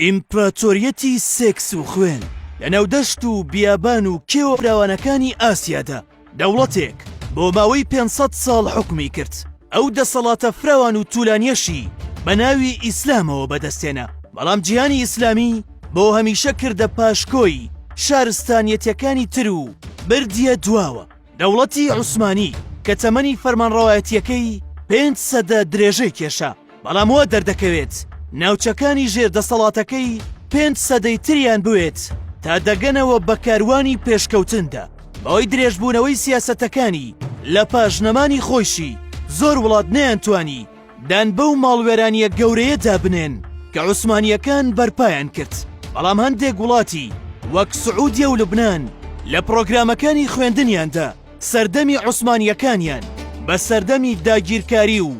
ئیمپراتۆریەتی سێکس و خوێن لە ناودەشت و بیابان و کێوە فراوانەکانی ئاسیادا دەوڵەتێک بۆ ماوەی 500 ساڵ حکمی کرد. ئەو دەسەڵاتە فراوان و توولانیەشی بە ناوی ئیسلامەوە بەدەستێنا، بەڵام جیهانی ئیسلامی بۆ هەمیشە کردە پاشکۆی شارستانیەتیەکانی تر و بردیە دواوە. دەوڵەتی عوسمانی کە تەمەنی فەرمانڕەوایەتیەکەی 5 سەدە درێژەی کێشا، بەڵام وا دەردەکەوێت ناوچەکانی ژێردەسەڵاتەکەی 5 سەدەی تریان بوێت تا دەگەنەوە بە کاروانی پێشکەوتندا. بەوەی درێژبوونەوەی سیاسەتەکانی لە پاشنەمانی خۆشی زۆر وڵات نەیانتوانی دان بەو ماڵوێرانیە گەورەیەدا بنێن کە عوسمانیەکان بەرپایان کرد. بەڵام هەندێک وڵاتی وەک سعودیە و لوبنان لە پرۆگرامەکانی خوێندنیاندا سەردەمی عوسمانیەکانیان بە سەردەمی داگیرکاری و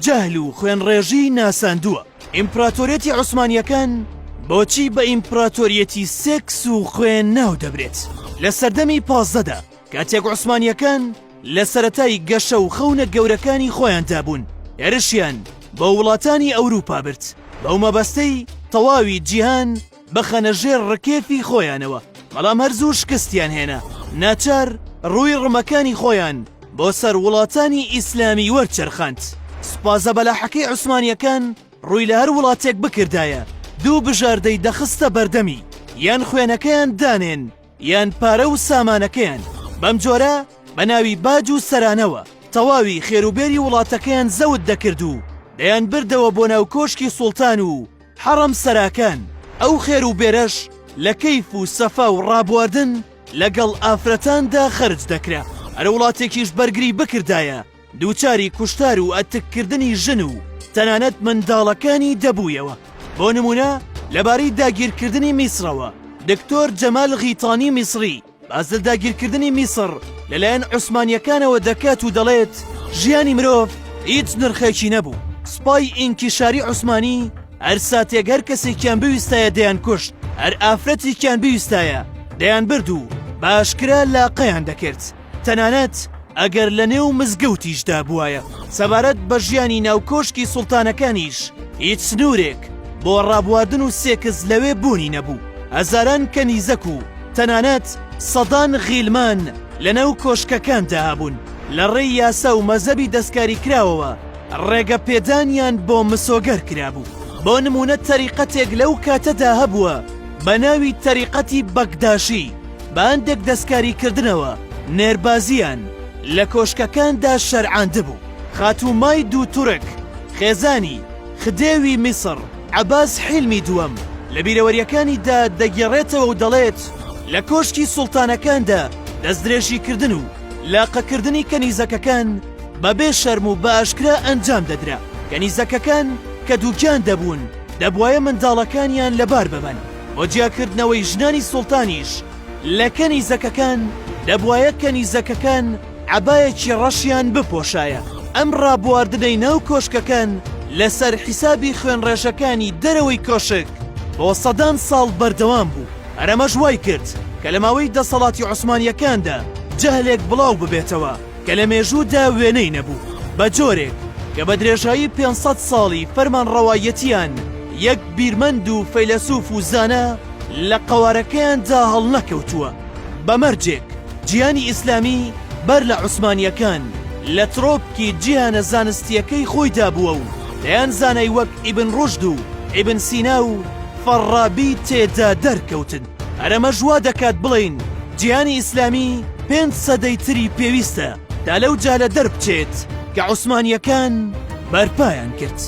جەهل و خوێنڕێژی ناساندووە. ئیمپراتۆریەتی عوسمانیەکان بۆچی بە ئیمپراتۆریەتی سێکس و خوێن ناو دەبرێت؟ لە سەردەمی 15دا کاتێک عوسمانیەکان لە سەرەتای گەشە و خەونە گەورەکانی خۆیاندا بوون، هێرشیان بە وڵاتانی ئەوروپا برد، بەو مەبەستەی تەواوی جیهان بەخەنە ژێر ڕکێفی خۆیانەوە، بەڵام هەرزوو شکستیان هێنا. ناچار ڕووی ڕمەکانی خۆیان بۆ سەر وڵاتانی ئیسلامی وەرچەرخاند. سوپازە بەلاحەکەی عوسمانیەکان ڕووی لە هەر وڵاتێک بکردایە دوو بژاردەی دەخستە بەردەمی، یان خوێنەکەیان دانێن یان پارە و سامانەکەیان. بەم جۆرە بە ناوی باج و سەرانەوە تەواوی خێروبێری وڵاتەکەیان زەوت دەکرد و دەیان بردەوە بۆ ناو کۆشکی سوڵتان و حەڕەم سەراکان. ئەو خێروبێرەش لە کەیف و سەفا و ڕابواردن لەگەڵ ئافرەتاندا خەرج دەکرا. هەر وڵاتێکیش بەرگری بکردایە دووچاری کوشتار و ئەتکردنی ژن و تەنانەت منداڵەکانی دەبوویەوە. بۆ نمونە لەبارەی داگیرکردنی میسرەوە دکتۆر جەمال غیتانی میسری باز لە داگیرکردنی میسر لەلایەن عوسمانیەکانەوە دەکات و دەڵێت ژیانی مرۆڤ هیچ نرخێکی نەبوو. سوپای ئینکیشاری عوسمانی هەر ساتێک هەر کەسێکیان بویستایە دەیان کوشت، هەر ئافرەتێکیان بویستایە دەیان برد و باشکرا لاقەیان دەکرد، تەنانەت ئەگەر لە نێو مزگەوتیشدا بووایە. سەبارەت بە ژیانی ناوکۆشکی سوڵتانەکانیش هیچ سنوورێک بۆ ڕابواردن و سێکس لەوێ بوونی نەبوو. هەزاران کەنیزەک و تەنانەت سەدان غیلمان لە ناو کۆشکەکاندا هەبوون. لە ڕێی یاسا و مەزەبی دەستکاری کراوەوە ڕێگە پێدانیان بۆ مسۆگەر کرابوو. بۆ نمونە تەریقەتێک لەو کاتەدا هەبووە بە ناوی تەریقەتی بەگداشی، بە هەندێک دەستکاریکردنەوە نێربازیان لە کۆشکەکاندا شەرعاندبوو. خاتومای دوو تورک خێزانی خدێوی میسر عەباس حیلمی دووەم لە بیرەوەریەکانیدا دەگێڕێتەوە و دەڵێت لە کۆشکی سوڵتانەکاندا دەستدرێژیکردن و لاقەکردنی کەنیزەکەکان بەبێ شەرم و بە ئاشکرا ئەنجام دەدرا. کەنیزەکەکان کە دووکیان دەبوون دەبوایە منداڵەکانیان لەبار ببەن. بۆ جیاکردنەوەی ژنانی سوڵتانیش لە کەنیزەکەکان دەبوایە کەنیزەکەکان عەبایەکی ڕەشیان بپۆشایە. ئەم ڕابواردنەی ناو کۆشکەکان لەسەر حیسابی خوێنڕێژەکانی دەرەوەی کۆشک بۆ سەدان ساڵ بەردەوام بوو. هەرەمەش وای کرد کە لە ماوەی دەسەڵاتی عوسمانیەکاندا جەهلێک بڵاو ببێتەوە کە لە مێژوودا وێنەی نەبوو، بە جۆرێک کە بە درێژایی 500 ساڵی فەرمانڕەوایەتیان یەک بیرمەند و فەیلسوف و زانە لە قەوارەکەیاندا هەڵ نەکەوتووە. بەمەرجێک جیهانی ئیسلامی بەر لە عوسمانیەکان لە ترۆپکی جیهانە زانستیەکەی خۆیدا بووە و دەیان زانای وەک ئیبن ڕوشد و ئیبن سینا و فەڕابی تێدا دەرکەوتن. هەرەمە ژوا دەکات بڵین جیهانی ئیسلامی 5 سەدەی تری پێویستە تا لەو جالە دەربچێت کە عوسمانیەکان بەرپایان کرد.